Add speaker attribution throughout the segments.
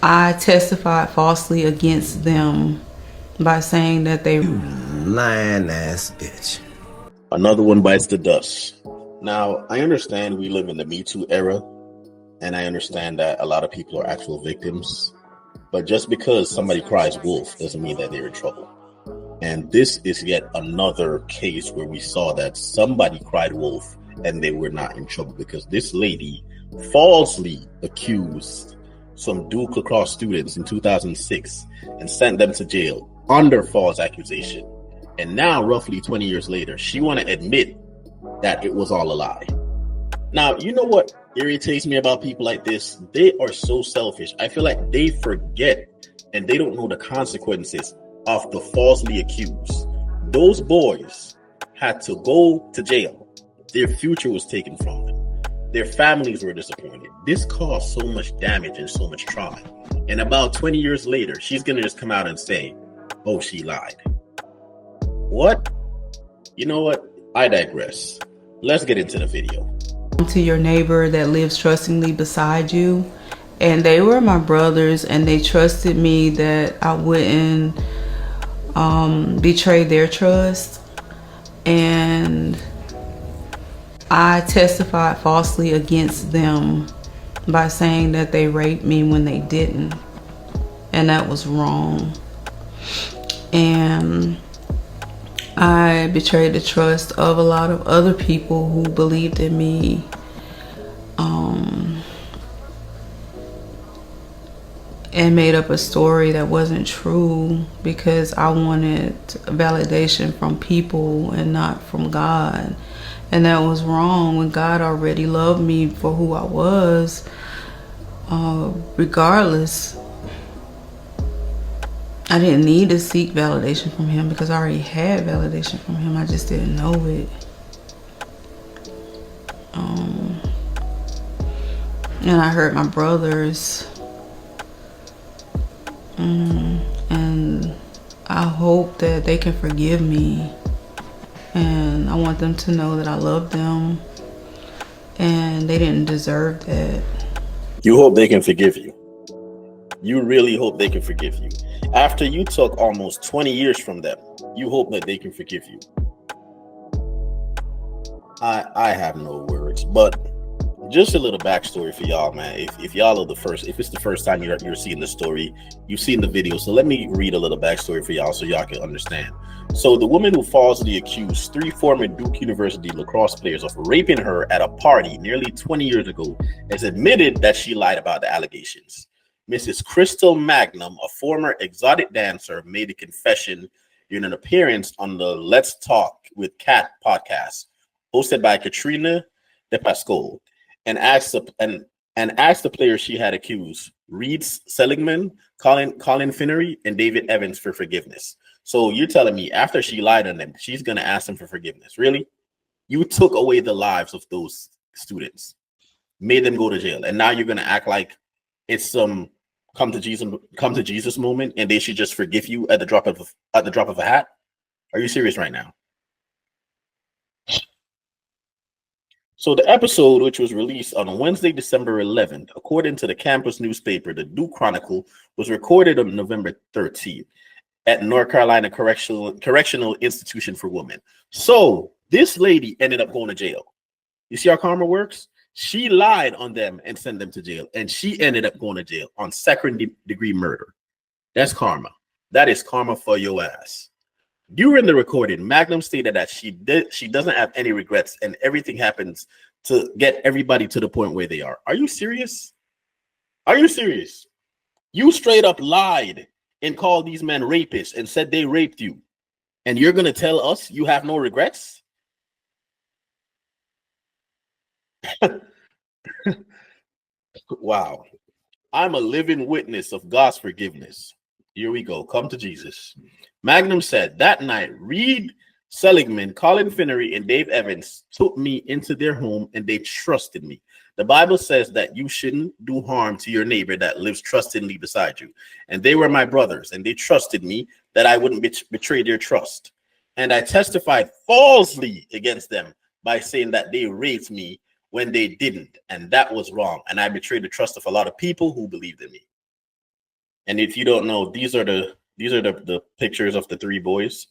Speaker 1: I testified falsely against them by saying that they
Speaker 2: Lying ass bitch.
Speaker 3: Another one bites the dust. Now, I understand we live in the Me Too era, and I understand that a lot of people are actual victims. But just because somebody cries wolf doesn't mean that they're in trouble. And this is yet another case where we saw that somebody cried wolf and they were not in trouble, because this lady falsely accused some Duke lacrosse students in 2006 and sent them to jail under false accusation. And now, roughly 20 years later, she want to admit that it was all a lie. Now, you know what irritates me about people like this? They are so selfish. I feel like they forget and they don't know the consequences of the falsely accused. Those boys had to go to jail. Their future was taken from them. Their families were disappointed. This caused so much damage and so much trauma. And about 20 years later, she's going to just come out and say, oh, she lied. What? You know what? I digress. Let's get into the video.
Speaker 1: To your neighbor that lives trustingly beside you, and they were my brothers, and they trusted me that I wouldn't betray their trust. And I testified falsely against them by saying that they raped me when they didn't, and that was wrong. And I betrayed the trust of a lot of other people who believed in me. And made up a story that wasn't true because I wanted validation from people and not from God. And that was wrong when God already loved me for who I was, regardless. I didn't need to seek validation from him because I already had validation from him. I just didn't know it. And I hurt my brothers. And I hope that they can forgive me. And I want them to know that I love them. And they didn't deserve that.
Speaker 3: You hope they can forgive you. You really hope they can forgive you. After you took almost 20 years from them, you hope that they can forgive you. I have no words, but just a little backstory for y'all, man. If y'all are if it's the first time you're seeing the story, you've seen the video. So let me read a little backstory for y'all so y'all can understand. So the woman who falsely accused 3 former Duke University lacrosse players of raping her at a party nearly 20 years ago has admitted that she lied about the allegations. Mrs. Crystal Magnum, a former exotic dancer, made a confession in an appearance on the Let's Talk with Kat podcast, hosted by Katrina DePascale, and asked the players she had accused, Reed Seligman, Colin Finnery, and David Evans, for forgiveness. So you're telling me after she lied on them, she's going to ask them for forgiveness? Really? You took away the lives of those students, made them go to jail, and now you're going to act like it's some come to Jesus moment, and they should just forgive you at the drop of a hat? Are you serious right now? So the episode, which was released on Wednesday, December 11th, according to the campus newspaper, the Duke Chronicle, was recorded on November 13th at North Carolina Correctional Institution for Women. So this lady ended up going to jail. You see how karma works? She lied on them and sent them to jail, and she ended up going to jail on second-degree murder. That's karma. That is karma for your ass. During the recording, Magnum stated that she doesn't have any regrets and everything happens to get everybody to the point where they are. Are you serious? Are you serious? You straight up lied and called these men rapists and said they raped you. And you're going to tell us you have no regrets? Wow. I'm a living witness of God's forgiveness. Here we go. Come to Jesus. Magnum said that night, Reed Seligman, Colin Finnery, and Dave Evans took me into their home and they trusted me. The Bible says that you shouldn't do harm to your neighbor that lives trustingly beside you. And they were my brothers, and they trusted me that I wouldn't betray their trust. And I testified falsely against them by saying that they raped me when they didn't. And that was wrong. And I betrayed the trust of a lot of people who believed in me. And if you don't know, these are the pictures of the three boys,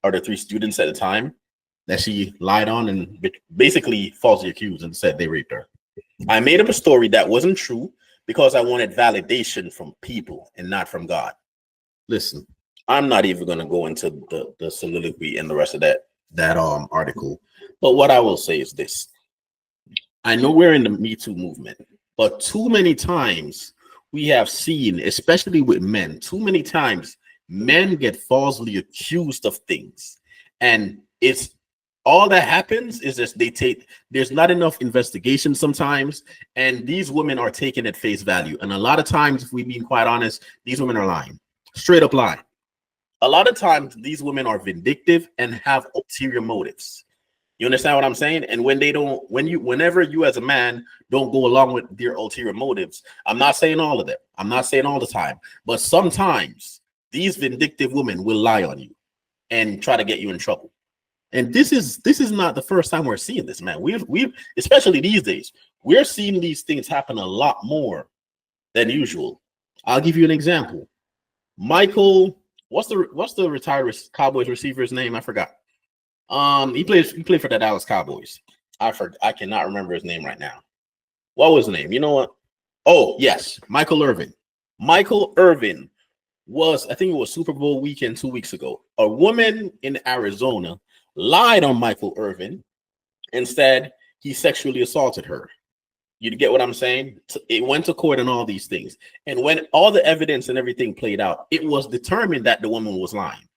Speaker 3: or the three students at the time, that she lied on and basically falsely accused and said they raped her. I made up a story that wasn't true because I wanted validation from people and not from God. Listen, I'm not even going to go into the soliloquy and the rest of that article. But what I will say is this. I know we're in the Me Too movement, but too many times we have seen, especially with men, too many times men get falsely accused of things. And it's all that happens is just there's not enough investigation sometimes, and these women are taken at face value. And a lot of times, if we being quite honest, these women are lying, straight up lying. A lot of times these women are vindictive and have ulterior motives. You understand what I'm saying? And whenever you as a man don't go along with their ulterior motives, I'm not saying all of them, I'm not saying all the time, but sometimes these vindictive women will lie on you and try to get you in trouble. And this is not the first time we're seeing this, man. We've especially these days, we're seeing these things happen a lot more than usual. I'll give you an example. Michael, what's the retired Cowboys receiver's name? I forgot. He played for the Dallas Cowboys. I cannot remember his name right now. What was his name? You know what? Oh, yes, Michael Irvin. Michael Irvin was, I think it was Super Bowl weekend 2 weeks ago. A woman in Arizona lied on Michael Irvin and said he sexually assaulted her. You get what I'm saying? It went to court and all these things. And when all the evidence and everything played out, it was determined that the woman was lying.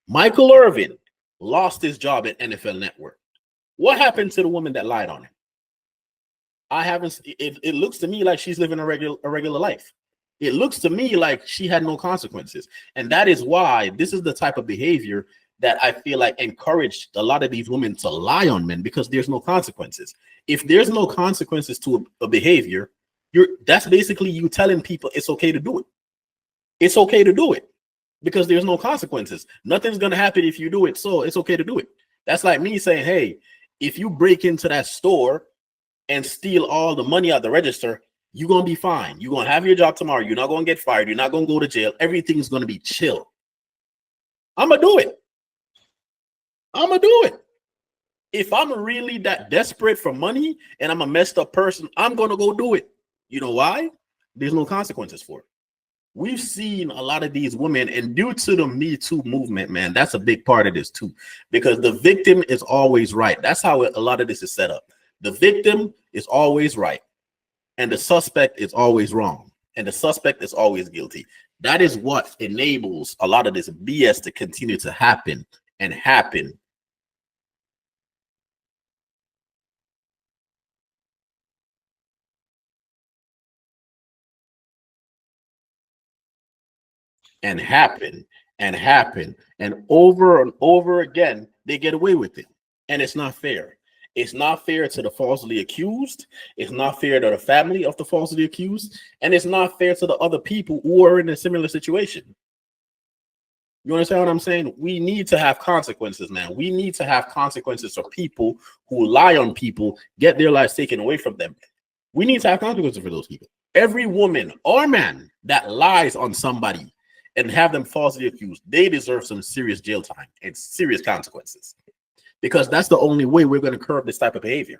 Speaker 3: Michael Irvin lost his job at NFL Network. What happened to the woman that lied on him? I haven't. It looks to me like she's living a regular life. It looks to me like she had no consequences. And that is why this is the type of behavior that I feel like encouraged a lot of these women to lie on men, because there's no consequences. If there's no consequences to a behavior, that's basically you telling people it's okay to do it. It's okay to do it because there's no consequences. Nothing's going to happen if you do it, so it's okay to do it. That's like me saying, hey, if you break into that store and steal all the money out the register, you're going to be fine. You're going to have your job tomorrow. You're not going to get fired. You're not going to go to jail. Everything's going to be chill. I'm going to do it. I'm going to do it. If I'm really that desperate for money and I'm a messed up person, I'm going to go do it. You know why? There's no consequences for it. We've seen a lot of these women, and due to the Me Too movement, man, that's a big part of this too, because the victim is always right. That's how a lot of this is set up. The victim is always right, and the suspect is always wrong, and the suspect is always guilty. That is what enables a lot of this BS to continue to happen and happen. And happen and happen, and over again they get away with it, and it's not fair. It's not fair to the falsely accused, it's not fair to the family of the falsely accused, and it's not fair to the other people who are in a similar situation. You understand what I'm saying? We need to have consequences, man. We need to have consequences for people who lie on people, get their lives taken away from them. We need to have consequences for those people. Every woman or man that lies on somebody and have them falsely accused, they deserve some serious jail time and serious consequences, because that's the only way we're going to curb this type of behavior.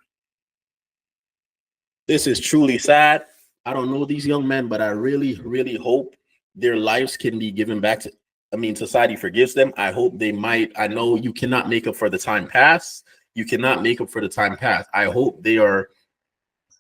Speaker 3: This is truly sad. I don't know these young men, but I really, really hope their lives can be given back to, society forgives them. I hope they might. I know you cannot make up for the time past. You cannot make up for the time past. I hope they are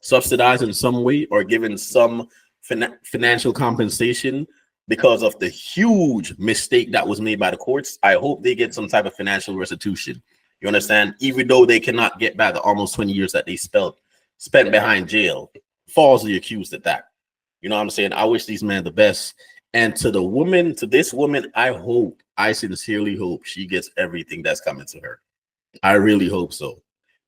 Speaker 3: subsidized in some way or given some financial compensation because of the huge mistake that was made by the courts. I hope they get some type of financial restitution. You understand? Even though they cannot get back the almost 20 years that they spent behind jail, falsely accused at that. You know what I'm saying? I wish these men the best. And to the woman, to this woman, I sincerely hope she gets everything that's coming to her. I really hope so.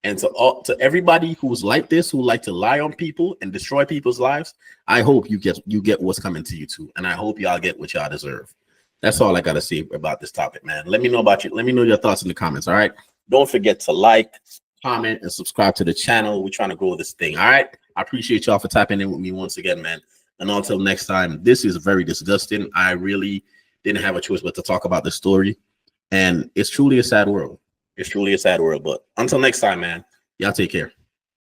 Speaker 3: And to everybody who's like this, who like to lie on people and destroy people's lives, I hope you get what's coming to you too. And I hope y'all get what y'all deserve. That's all I got to say about this topic, man. Let me know about you. Let me know your thoughts in the comments. All right. Don't forget to like, comment, and subscribe to the channel. We're trying to grow this thing. All right. I appreciate y'all for tapping in with me once again, man. And until next time, this is very disgusting. I really didn't have a choice but to talk about the story. And it's truly a sad world. It's truly a sad world. But until next time, man, y'all take care.